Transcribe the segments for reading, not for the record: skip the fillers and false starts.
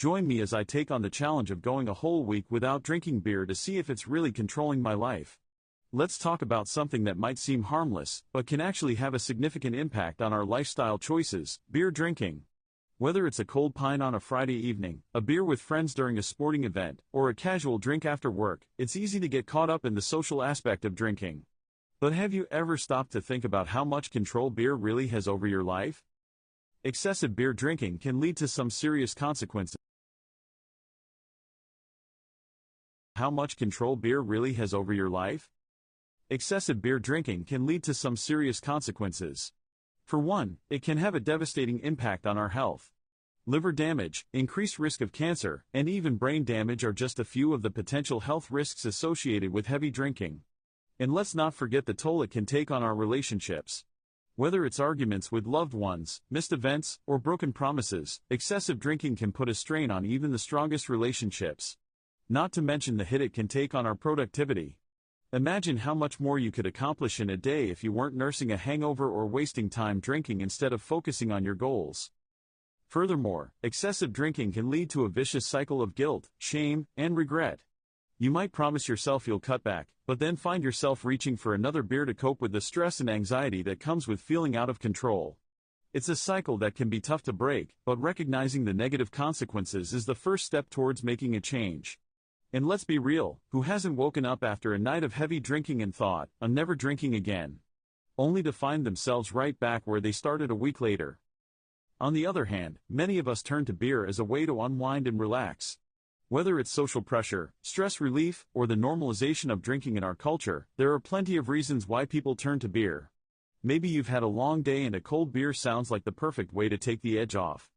Join me as I take on the challenge of going a whole week without drinking beer to see if it's really controlling my life. Let's talk about something that might seem harmless, but can actually have a significant impact on our lifestyle choices: beer drinking. Whether it's a cold pint on a Friday evening, a beer with friends during a sporting event, or a casual drink after work, it's easy to get caught up in the social aspect of drinking. But have you ever stopped to think about how much control beer really has over your life? Excessive beer drinking can lead to some serious consequences. How much control beer really has over your life? Excessive beer drinking can lead to some serious consequences. For one, it can have a devastating impact on our health. Liver damage, increased risk of cancer, and even brain damage are just a few of the potential health risks associated with heavy drinking. And let's not forget the toll it can take on our relationships. Whether it's arguments with loved ones, missed events, or broken promises, excessive drinking can put a strain on even the strongest relationships. Not to mention the hit it can take on our productivity. Imagine how much more you could accomplish in a day if you weren't nursing a hangover or wasting time drinking instead of focusing on your goals. Furthermore, excessive drinking can lead to a vicious cycle of guilt, shame, and regret. You might promise yourself you'll cut back, but then find yourself reaching for another beer to cope with the stress and anxiety that comes with feeling out of control. It's a cycle that can be tough to break, but recognizing the negative consequences is the first step towards making a change. And let's be real, who hasn't woken up after a night of heavy drinking and thought, "I'm never drinking again," only to find themselves right back where they started a week later? On the other hand, many of us turn to beer as a way to unwind and relax. Whether it's social pressure, stress relief, or the normalization of drinking in our culture, there are plenty of reasons why people turn to beer. Maybe you've had a long day and a cold beer sounds like the perfect way to take the edge off.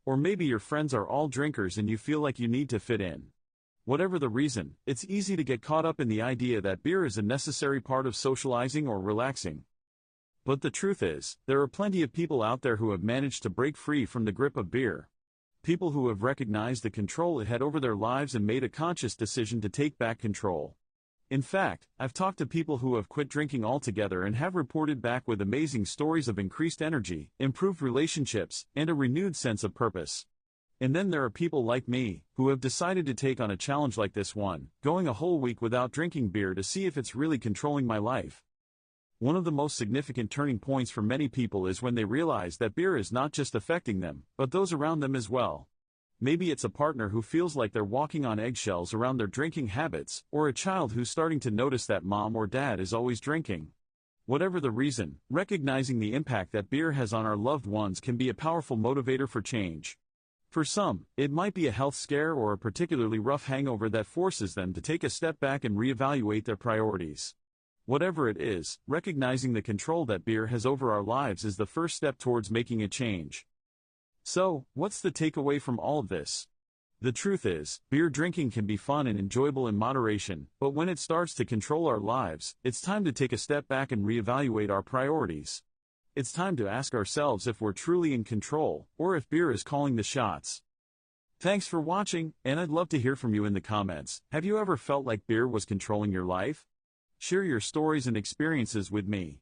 Or maybe your friends are all drinkers and you feel like you need to fit in. Whatever the reason, it's easy to get caught up in the idea that beer is a necessary part of socializing or relaxing. But the truth is, there are plenty of people out there who have managed to break free from the grip of beer. People who have recognized the control it had over their lives and made a conscious decision to take back control. In fact, I've talked to people who have quit drinking altogether and have reported back with amazing stories of increased energy, improved relationships, and a renewed sense of purpose. And then there are people like me, who have decided to take on a challenge like this one, going a whole week without drinking beer to see if it's really controlling my life. One of the most significant turning points for many people is when they realize that beer is not just affecting them, but those around them as well. Maybe it's a partner who feels like they're walking on eggshells around their drinking habits, or a child who's starting to notice that mom or dad is always drinking. Whatever the reason, recognizing the impact that beer has on our loved ones can be a powerful motivator for change. For some, it might be a health scare or a particularly rough hangover that forces them to take a step back and reevaluate their priorities. Whatever it is, recognizing the control that beer has over our lives is the first step towards making a change. So, what's the takeaway from all of this? The truth is, beer drinking can be fun and enjoyable in moderation, but when it starts to control our lives, it's time to take a step back and reevaluate our priorities. It's time to ask ourselves if we're truly in control, or if beer is calling the shots. Thanks for watching, and I'd love to hear from you in the comments. Have you ever felt like beer was controlling your life? Share your stories and experiences with me.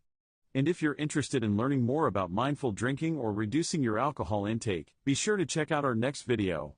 And if you're interested in learning more about mindful drinking or reducing your alcohol intake, be sure to check out our next video.